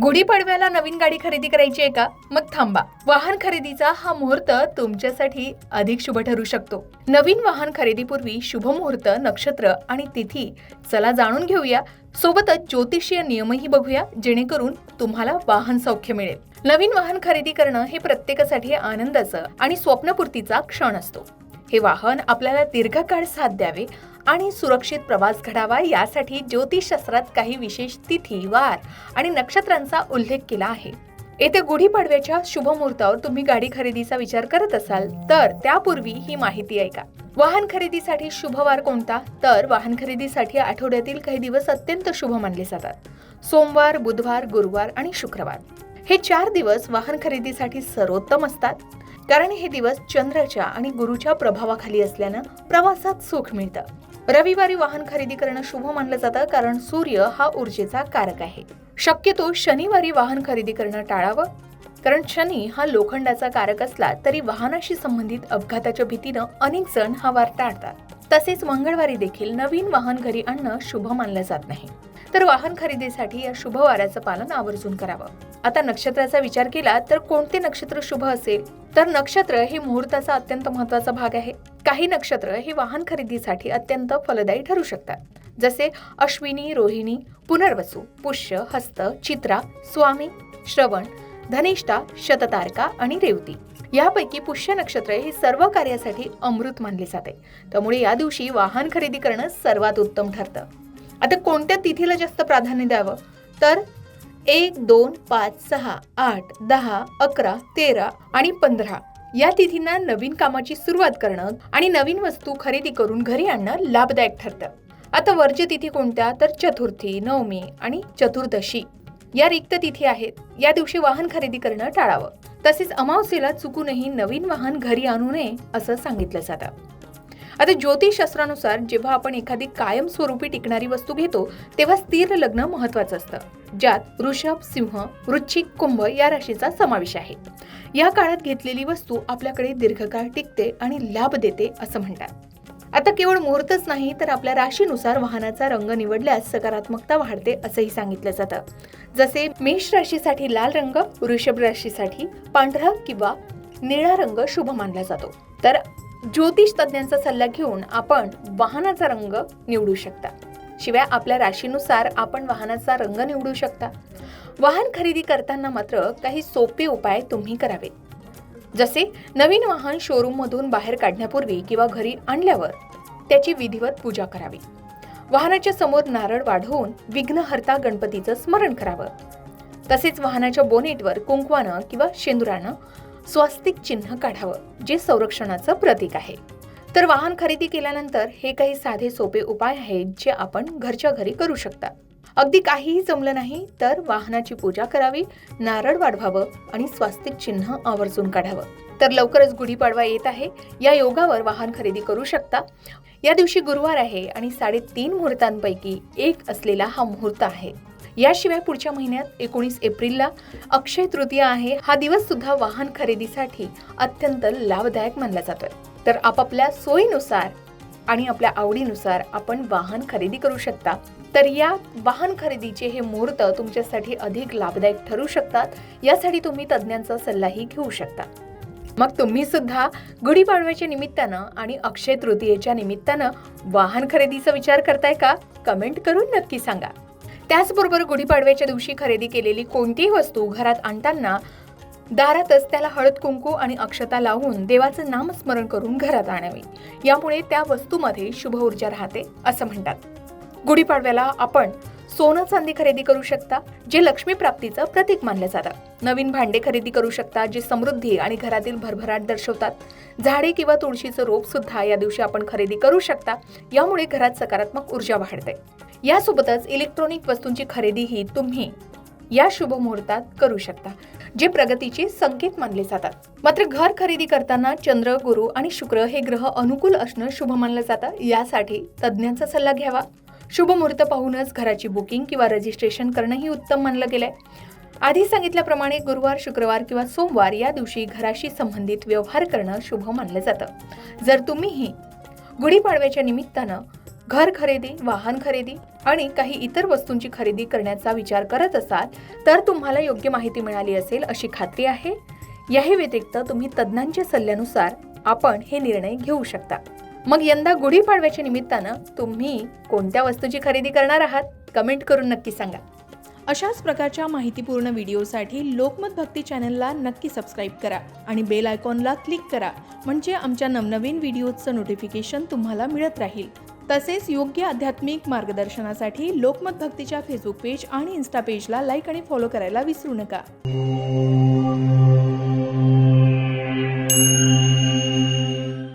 गुढीपाडव्याला नवीन गाडी खरेदी करायची आहे का? मग थांबा. वाहन खरेदीचा हा मुहूर्त तुमच्यासाठी अधिक शुभ ठरू शकतो. नवीन वाहन खरेदीपूर्वी शुभ मुहूर्त, नक्षत्र आणि तिथी चला जाणून घेऊया. सोबतच ज्योतिषीय नियमही बघूया, जेणेकरून तुम्हाला वाहन सौख्य मिळेल. नवीन वाहन खरेदी करणं हे प्रत्येकासाठी आनंदाचं आणि स्वप्नपूर्तीचा क्षण असतो. हे वाहन आपल्याला दीर्घकाळ साथ द्यावे आणि सुरक्षित प्रवास घडावा, यासाठी ज्योतिषशास्त्रात काही विशेष तिथी, वार आणि नक्षत्रांचा उल्लेख केला आहे. येत्या गुढीपाडव्याच्या शुभ मुहूर्तावर तुम्ही गाडी खरेदीचा विचार करत असाल तर त्यापूर्वी ही माहिती ऐका. वाहन खरेदीसाठी शुभ वार कोणता? तर वाहन खरेदीसाठी आठवड्यातील काही दिवस अत्यंत शुभ मानले जातात. सोमवार, बुधवार, गुरुवार आणि शुक्रवार हे 4 दिवस वाहन खरेदीसाठी सर्वोत्तम असतात, कारण हे दिवस चंद्राच्या आणि गुरुच्या प्रभावाखाली असल्यानं प्रवासात सुख मिळतं. रविवारी वाहन खरेदी करणं शुभ मानलं जातं, कारण सूर्य हा ऊर्जेचा कारक आहे. शक्यतो शनिवारी वाहन खरेदी करणं टाळावं, कारण शनी हा लोखंडाचा कारक असला तरी वाहनाशी संबंधित अपघाताच्या भीतीनं अनेक जण हा वार टाळतात. तसेच मंगळवारी देखील नवीन वाहन घरी आणणं शुभ मानलं जात नाही. तर वाहन खरेदीसाठी या शुभ वाराचं पालन आवर्जून करावं. आता नक्षत्राचा विचार केला तर कोणते नक्षत्र शुभ असेल? तर नक्षत्र हे मुहूर्ताचा अत्यंत महत्त्वाचा भाग आहे. काही नक्षत्र हे वाहन खरेदीसाठी अत्यंत फलदायी ठरू शकतात, जसे अश्विनी, रोहिणी, पुनर्वसू, पुष्य, हस्त, चित्रा, स्वामी, श्रवण, धनिष्ठा, शततारका आणि रेवती. यापैकी पुष्य नक्षत्र हे सर्व कार्यासाठी अमृत मानले जाते. त्यामुळे या दिवशी वाहन खरेदी करणं सर्वात उत्तम ठरतं. आता कोणत्या तिथीला जास्त प्राधान्य द्यावं? तर 1, 2, 5, 6, 8, 10, 11, 13 आणि 15 या तिथींना नवीन कामाची सुरुवात करणं आणि नवीन वस्तू खरेदी करून घरी आणणं लाभदायक ठरतं. आता वर्ज्य तिथी कोणत्या? तर चतुर्थी, नवमी आणि चतुर्दशी या रिक्त तिथी आहेत. या दिवशी वाहन खरेदी करणं टाळावं. तसेच अमावस्येला चुकूनही नवीन वाहन घरी आणू नये असं सांगितलं जातं. आता ज्योतिषशास्त्रानुसार जेव्हा आपण एखादी कायमस्वरूपी टिकणारी वस्तू घेतो तेव्हा स्थिर लग्न महत्त्वाचं असतं, ज्यात वृषभ, सिंह, वृश्चिक, कुंभ या राशीचा समावेश आहे. या काळात घेतलेली वस्तू आपल्याकडे दीर्घकाळ टिकते आणि लाभ देते असं म्हणतात. आता केवळ मुहूर्तच नाही तर आपल्या राशीनुसार वाहनाचा रंग निवडल्यास सकारात्मकता वाढते असंही सांगितलं जातं. जसे मेष राशीसाठी लाल रंग, वृषभ राशीसाठी पांढरा किंवा निळा रंग शुभ मानला जातो. तर ज्योतिष तज्ञांचा सल्ला घेऊन आपण वाहनाचा रंग निवडू शकता. शिवाय आपल्या राशीनुसार आपण वाहनाचा रंग निवडू शकता. वाहन खरेदी करताना मात्र काही सोपे उपाय तुम्ही करावे. जसे नवीन वाहन शोरूम मधून बाहेर काढण्यापूर्वी किंवा घरी आणल्यावर त्याची विधिवत पूजा करावी. वाहनाच्या समोर नारळ वाढवून विघ्नहर्ता गणपतीचं स्मरण करावं. तसेच वाहनाच्या बोनेटवर कुंकवानं किंवा शेंदुरानं स्वास्तिक चिन्ह काढावं, जे संरक्षणाचं प्रतीक आहे. तर वाहन खरेदी केल्यानंतर हे काही साधे सोपे उपाय आहेत जे आपण घरच्या घरी करू शकता. अगदी काहीही जमलं नाही तर वाहनाची पूजा करावी, नारळ वाढवावं आणि स्वास्तिक चिन्ह आवर्जून काढावं. तर लवकरच गुढीपाडवा येत आहे. या योगावर वाहन खरेदी करू शकता. या दिवशी गुरुवार आहे आणि 3.5 मुहूर्तांपैकी एक असलेला हा मुहूर्त आहे. याशिवाय पुढच्या महिन्यात 19 एप्रिलला अक्षय तृतीया आहे. हा दिवस सुद्धा वाहन खरेदीसाठी अत्यंत लाभदायक मानला जातोय. तर आपापल्या सोयीनुसार आणि आपल्या आवडीनुसार आपण वाहन खरेदी करू शकता. तर या वाहन खरेदीचे हे मुहूर्त तुमच्यासाठी अधिक लाभदायक ठरू शकतात. यासाठी तुम्ही तज्ञांचा सल्लाही घेऊ शकता. मग तुम्ही सुद्धा गुढीपाडव्याच्या निमित्तानं आणि अक्षय तृतीयेच्या निमित्तानं वाहन खरेदीचा विचार करताय का? कमेंट करून नक्की सांगा. त्याचबरोबर गुढीपाडव्याच्या दिवशी खरेदी केलेली कोणतीही वस्तू घरात आणताना दारातच त्याला हळद, कुंकू आणि अक्षता लावून देवाचं नामस्मरण करून घरात आणावी. यामुळे त्या वस्तूमध्ये शुभ ऊर्जा राहते असं म्हणतात. गुढीपाडव्याला आपण सोनं, चांदी खरेदी करू शकता, जे लक्ष्मी प्राप्तीचं प्रतीक मानलं जातं. नवीन भांडे खरेदी करू शकता, जे समृद्धी आणि घरातील भरभराट दर्शवतात. झाडे किंवा तुळशीचं रोप सुद्धा या दिवशी आपण खरेदी करू शकता. यामुळे घरात सकारात्मक ऊर्जा वाढते. यासोबतच इलेक्ट्रॉनिक वस्तूंची खरेदीही तुम्ही या शुभ मुहूर्तात करू शकता, जे प्रगतीचे संकेत मानले जातात. मात्र घर खरेदी करताना चंद्र, गुरु आणि शुक्र हे ग्रह अनुकूल असणं शुभ मानलं जातं. यासाठी तज्ञांचा सल्ला घ्यावा. शुभ मुहूर्त पाहूनच घराची बुकिंग किंवा रजिस्ट्रेशन करणंही उत्तम मानलं गेलंय. आधी सांगितल्याप्रमाणे गुरुवार, शुक्रवार किंवा सोमवार या दिवशी घराशी संबंधित व्यवहार करणं शुभ मानलं जातं. जर तुम्हीही गुढीपाडव्याच्या निमित्तानं घर खरेदी, वाहन खरेदी आणि काही इतर वस्तूंची खरेदी करण्याचा विचार करत असाल तर तुम्हाला योग्य माहिती मिळाली असेल अशी खात्री आहे. याही व्यतिरिक्त तुम्ही तज्ञांच्या सल्ल्यानुसार आपण हे निर्णय घेऊ शकता. मग यंदा गुढीपाडव्याच्या निमित्तानं तुम्ही कोणत्या वस्तूची खरेदी करणार आहात? कमेंट करून नक्की सांगा. अशाच प्रकारच्या माहितीपूर्ण व्हिडिओसाठी लोकमत भक्ती चॅनलला नक्की सबस्क्राईब करा आणि बेल आयकॉनला क्लिक करा, म्हणजे आमच्या नवनवीन व्हिडिओचं नोटिफिकेशन तुम्हाला मिळत राहील. तसेच योग्य आध्यात्मिक मार्गदर्शनासाठी लोकमत भक्तीच्या फेसबुक पेज आणि इन्स्टा पेजला लाईक आणि फॉलो करायला विसरू नका.